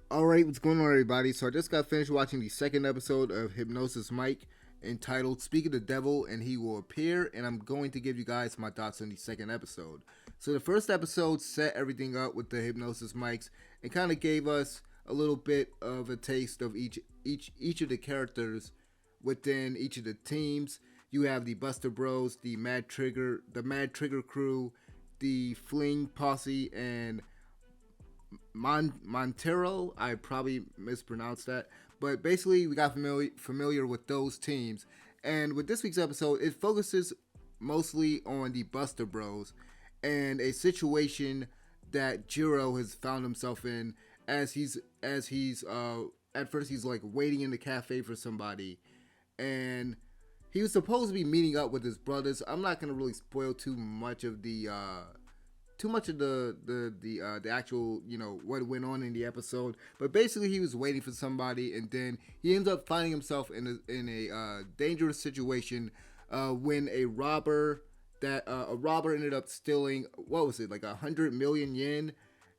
Alright, what's going on, everybody? So, I just got finished watching the second episode of Hypnosis Mic entitled Speak of the Devil and He Will Appear, and I'm going to give you guys my thoughts on the second episode. So, the first episode set everything up with the Hypnosis Mics and kind of gave us a little bit of a taste of each of the characters within each of the teams. You have the Buster Bros, the Mad Trigger crew, the Fling Posse, and Montero. I probably mispronounced that, but basically we got familiar with those teams. And with this week's episode, it focuses mostly on the Buster Bros and a situation that Jiro has found himself in as he's at first he's like waiting in the cafe for somebody, and he was supposed to be meeting up with his brothers. I'm not gonna really spoil too much of the actual, what went on in the episode. But basically, he was waiting for somebody, and then he ends up finding himself in a dangerous situation when a robber ended up stealing, what was it, like 100 million yen.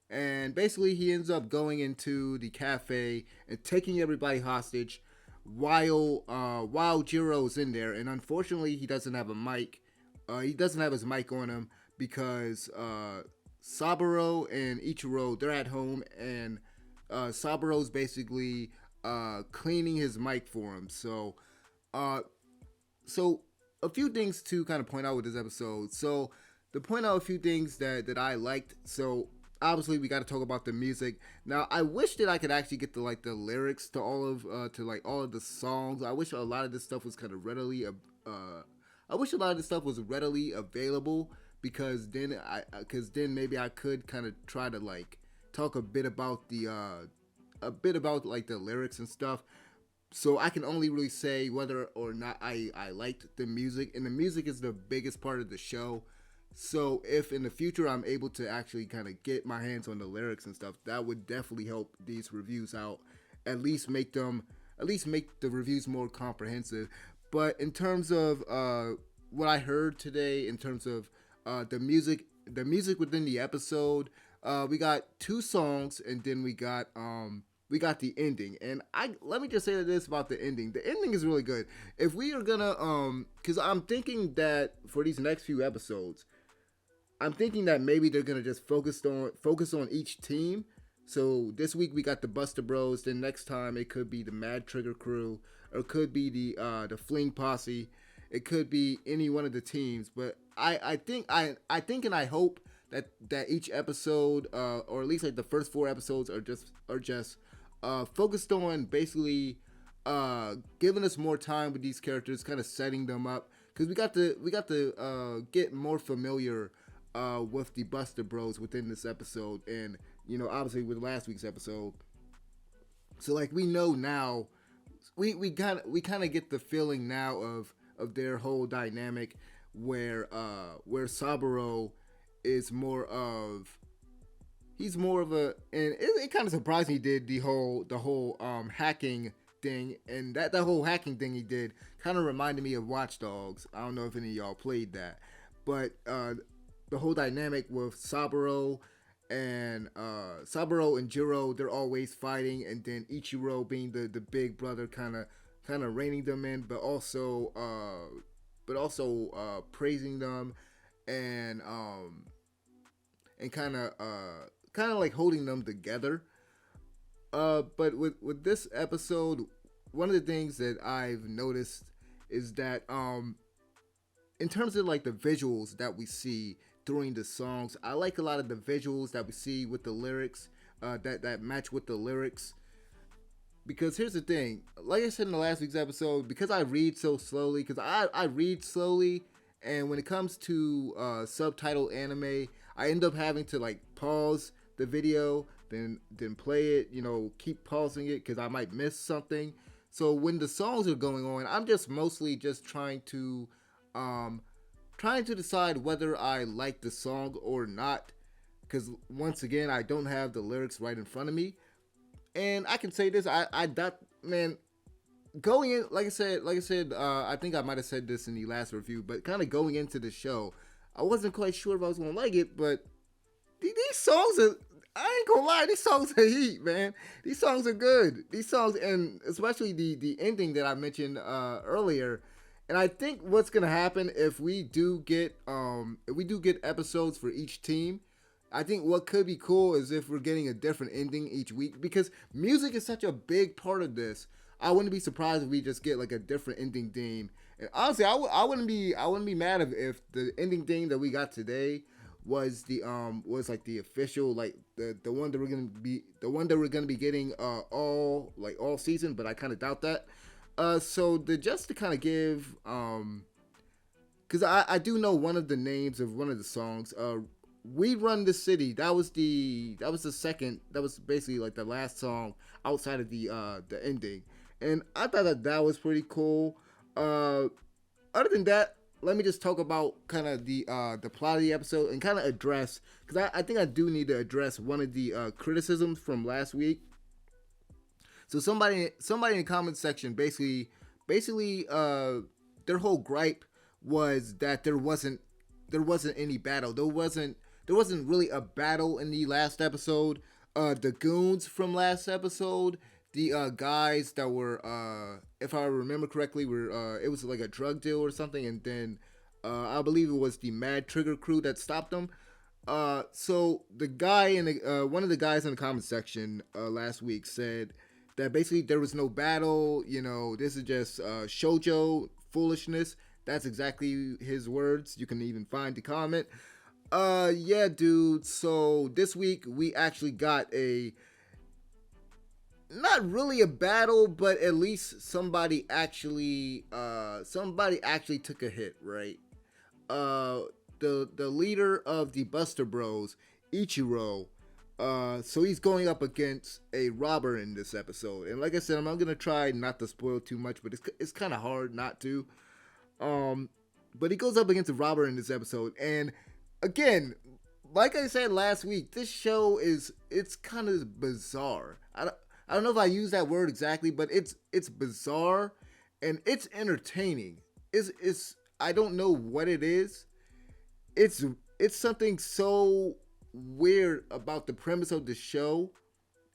And basically, he ends up going into the cafe and taking everybody hostage while Jiro's in there. And unfortunately, he doesn't have a mic. He doesn't have his mic on him because Saburo and Ichiro, they're at home, and Saburo's basically cleaning his mic for him. Uh, so a few things to kind of point out with this episode. So to point out a few things that I liked. So obviously we got to talk about the music. Now I wish that I could actually get the lyrics to all of the songs. I wish a lot of this stuff was kind of readily I wish a lot of this stuff was readily available, because then maybe I could kind of try to like talk a bit about like the lyrics and stuff. So I can only really say whether or not I liked the music, and the music is the biggest part of the show. So if in the future I'm able to actually kind of get my hands on the lyrics and stuff, that would definitely help these reviews out. At least make them, at least make the reviews more comprehensive. But in terms of what I heard today, in terms of the music within the episode, we got two songs, and then we got the ending. And I let me just say this about the ending. The ending is really good. If we are gonna because I'm thinking that for these next few episodes, I'm thinking that maybe they're gonna just focus on each team. So this week we got the Buster Bros. Then next time it could be the Mad Trigger crew, or it could be the Fling Posse. It could be any one of the teams. But I think and I hope that each episode, or at least like the first four episodes, are just focused on basically giving us more time with these characters, kind of setting them up, because we got to get more familiar with the Buster Bros within this episode, and obviously with last week's episode. So like we know now, we kind of get the feeling now of their whole dynamic, where Saburo is more of he's more of a, and it kind of surprised me he did the whole hacking thing, and that whole hacking thing he did kind of reminded me of Watch Dogs. I don't know if any of y'all played that, but the whole dynamic with Saburo and Jiro, they're always fighting, and then Ichiro being the big brother, kind of reining them in, but also praising them, and kind of like holding them together. But with this episode, one of the things that I've noticed is that in terms of like the visuals that we see during the songs, I like a lot of the visuals that we see with the lyrics, that match with the lyrics. Because here's the thing, like I said in the last week's episode, because I read so slowly, because I read slowly, and when it comes to subtitle anime, I end up having to like pause the video, then play it, keep pausing it because I might miss something. So when the songs are going on, I'm just mostly just trying to decide whether I like the song or not, because once again I don't have the lyrics right in front of me. And I can say this, I that man going in, like I said, I think I might have said this in the last review, but kind of going into the show, I wasn't quite sure if I was gonna like it, but these songs are, I ain't gonna lie, these songs are heat, man. These songs are good. These songs, and especially the ending that I mentioned earlier. And I think what's gonna happen if we do get episodes for each team, I think what could be cool is if we're getting a different ending each week because music is such a big part of this. I wouldn't be surprised if we just get like a different ending theme. And honestly, I wouldn't be mad if the ending theme that we got today was like the official like the one that we're gonna be getting all season, but I kind of doubt that. So the just to kind of give because I do know one of the names of one of the songs. We Run the City. That was the second. That was basically like the last song outside of the ending, and I thought that was pretty cool. Other than that, let me just talk about kind of the plot of the episode and kind of address because I think I do need to address one of the criticisms from last week. So somebody in the comment section basically their whole gripe was that there wasn't any battle. There wasn't really a battle in the last episode. The goons from last episode, the guys that were if I remember correctly were it was like a drug deal or something, and then I believe it was the Mad Trigger crew that stopped them. So the guy in the one of the guys in the comment section last week said that basically there was no battle. You know, this is just shojo foolishness. That's exactly his words. You can even find the comment. Yeah, dude. So this week we actually got a not really a battle, but at least somebody actually took a hit, right? Uh, the leader of the Buster Bros, Ichiro. So he's going up against a robber in this episode, and like I said, I'm not gonna try not to spoil too much, but it's kind of hard not to. Um, but he goes up against a robber in this episode, and again, like I said last week, this show it's kind of bizarre. I don't know if I use that word exactly, but it's bizarre and it's entertaining. It's I don't know what it is. It's it's something so weird about the premise of the show.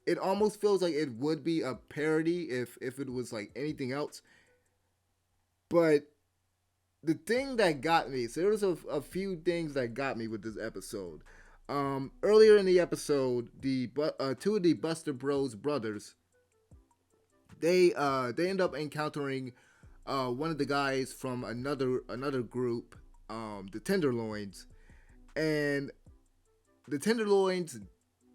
It almost feels like it would be a parody if it was like anything else. But the thing that got me, so there was a few things that got me with this episode. Earlier in the episode, the two of the Buster Bros brothers, they end up encountering one of the guys from another group, the Tenderloins, and the Tenderloins,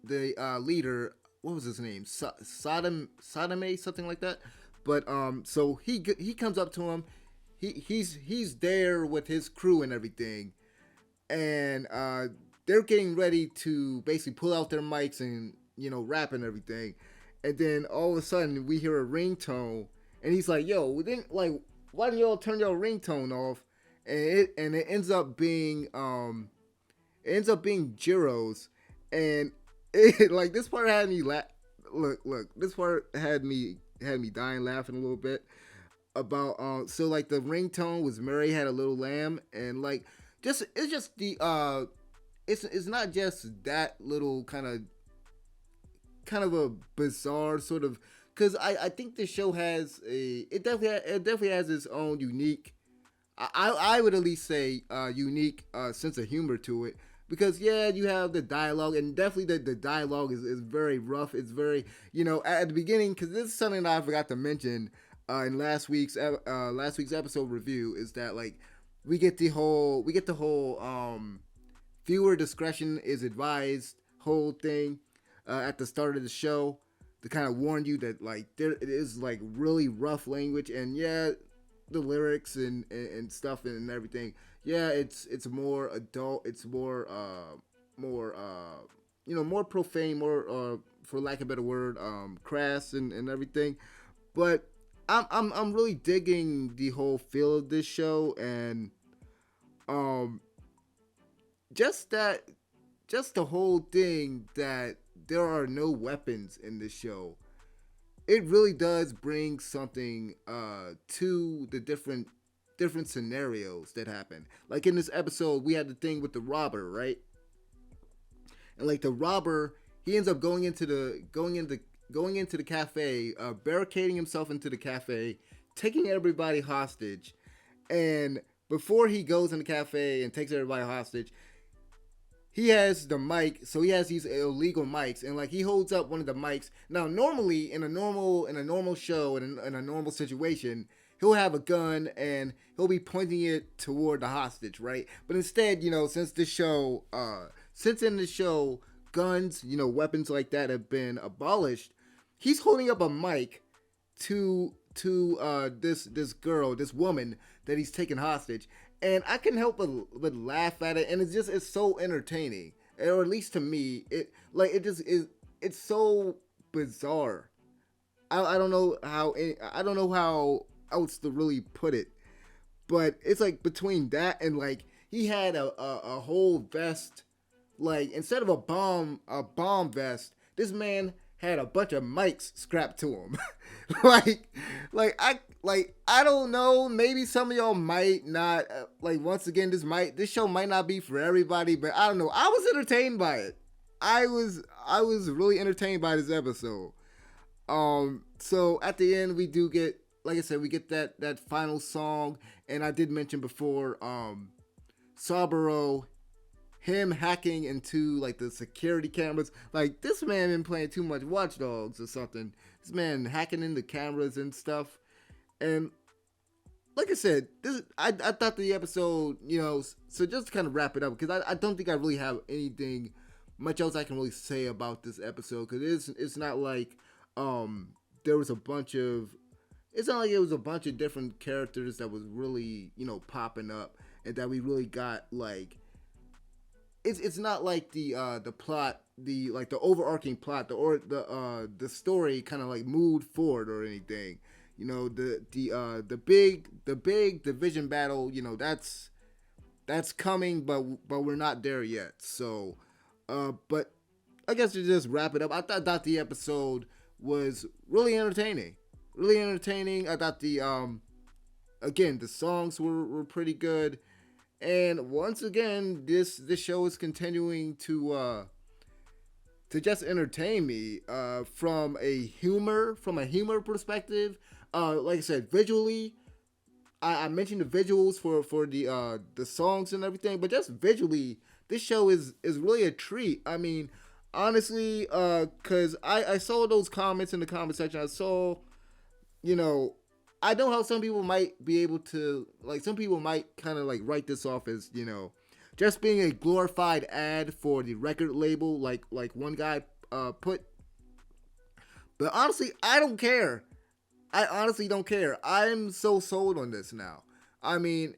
the leader, what was his name, Sodome, something like that. But so he comes up to him. He's there with his crew and everything, and they're getting ready to basically pull out their mics and rap and everything, and then all of a sudden we hear a ringtone, and he's like, "Yo, we didn't like, why don't y'all turn your ringtone off?" And it ends up being Jiro's, and it like this part had me look this part had me dying laughing a little bit about so like the ringtone was Mary Had a Little Lamb, and like just it's just the it's not just that little kind of a bizarre sort of, because I think the show has it definitely has its own unique, I would at least say unique sense of humor to it, because yeah, you have the dialogue, and definitely the dialogue is very rough. It's very, at the beginning, because this is something that I forgot to mention in last week's episode review, is that like we get the whole viewer discretion is advised whole thing at the start of the show to kind of warn you that like there it is like really rough language, and yeah, the lyrics and stuff and everything, yeah, it's more adult, it's more more profane, more for lack of a better word, crass and everything. But I'm really digging the whole feel of this show, and um just that just the whole thing that there are no weapons in this show. It really does bring something to the different scenarios that happen. Like in this episode, we had the thing with the robber, right? And like the robber, he ends up going into the cafe, barricading himself into the cafe, taking everybody hostage, and before he goes in the cafe and takes everybody hostage, he has the mic, so he has these illegal mics, and like he holds up one of the mics. Now, normally in a normal show, in a normal situation, he'll have a gun and he'll be pointing it toward the hostage, right? But instead, since in the show, guns, weapons like that have been abolished, he's holding up a mic to this girl, this woman that he's taken hostage, and I can help but laugh at it, and it's so entertaining, or at least to me, it just is. It's so bizarre. I don't know how else to really put it, but it's like between that and like he had a whole vest, like instead of a bomb vest, this man had a bunch of mics strapped to him. like I don't know, maybe some of y'all might not once again, this show might not be for everybody, but I don't know, I was entertained by it. I was really entertained by this episode. So at the end we do get, like I said, we get that final song, and I did mention before, Saburo, him hacking into like the security cameras. Like, this man been playing too much Watch Dogs or something. This man hacking into cameras and stuff. And like I said, I thought the episode, so just to kind of wrap it up, because I don't think I really have anything much else I can really say about this episode, because it's not like there was a bunch of, it's not like it was a bunch of different characters that was really, popping up, and that we really got like, it's not like the plot, the overarching plot, the story kind of like moved forward or anything. The big division battle, that's coming, but we're not there yet. So, but I guess to just wrap it up, I thought the episode was really entertaining. Really entertaining. I thought again, the songs were pretty good. And once again, this show is continuing to just entertain me from a humor perspective. Like I said, visually, I mentioned the visuals for the songs and everything, but just visually, this show is really a treat. I mean, honestly, because I saw those comments in the comment section. I saw, I know how some people might be able to, like, some people might kind of like write this off as, just being a glorified ad for the record label, like one guy put. But honestly, I don't care. I honestly don't care. I'm so sold on this now. I mean,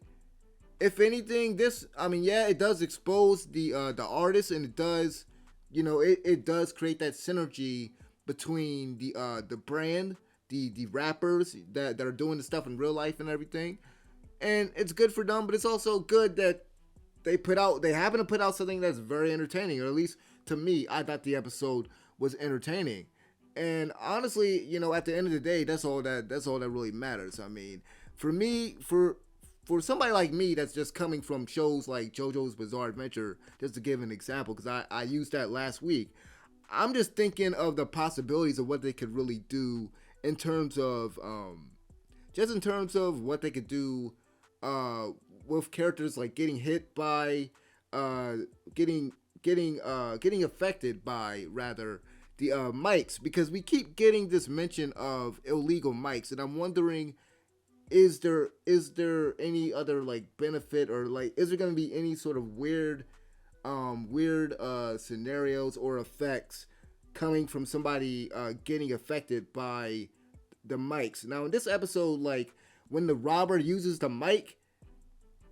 if anything, yeah, it does expose the artist, and it does, it does create that synergy between the brand, the rappers that are doing the stuff in real life and everything. And it's good for them, but it's also good that they happen to put out something that's very entertaining, or at least to me, I thought the episode was entertaining. And honestly, at the end of the day, that's all that really matters. I mean, for me, for somebody like me that's just coming from shows like JoJo's Bizarre Adventure, just to give an example, because I used that last week, I'm just thinking of the possibilities of what they could really do in terms of what they could do with characters like getting hit by getting affected by, rather, the mics, because we keep getting this mention of illegal mics, and I'm wondering, is there any other like benefit, or like is there going to be any sort of weird scenarios or effects coming from somebody getting affected by the mics? Now in this episode, like when the robber uses the mic,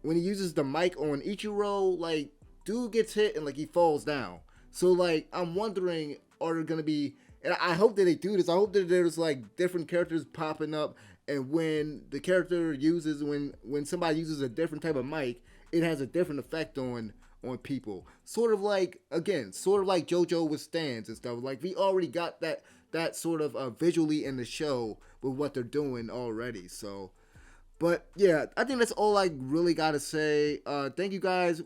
on Ichiro, like dude gets hit and like he falls down. So like I'm wondering, are there gonna be, and I hope that they do this, I hope that there's like different characters popping up, and when the character uses, when somebody uses a different type of mic, it has a different effect on people. Sort of like JoJo with stands and stuff. Like we already got that sort of visually in the show with what they're doing already. So, but yeah, I think that's all I really gotta say. Thank you guys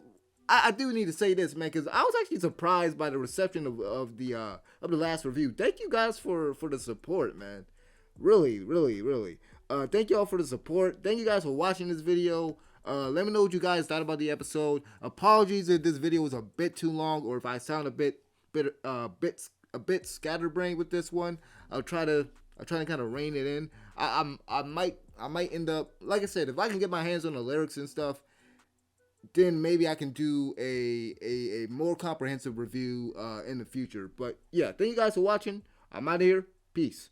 I do need to say this, man, because I was actually surprised by the reception of the last review. Thank you guys for the support, man. Really, really, really. Thank you all for the support. Thank you guys for watching this video. Let me know what you guys thought about the episode. Apologies if this video was a bit too long or if I sound a bit scatterbrained with this one. I'll try to kind of rein it in. I might end up, like I said, if I can get my hands on the lyrics and stuff, then maybe I can do a more comprehensive review in the future. But yeah, thank you guys for watching. I'm out of here. Peace.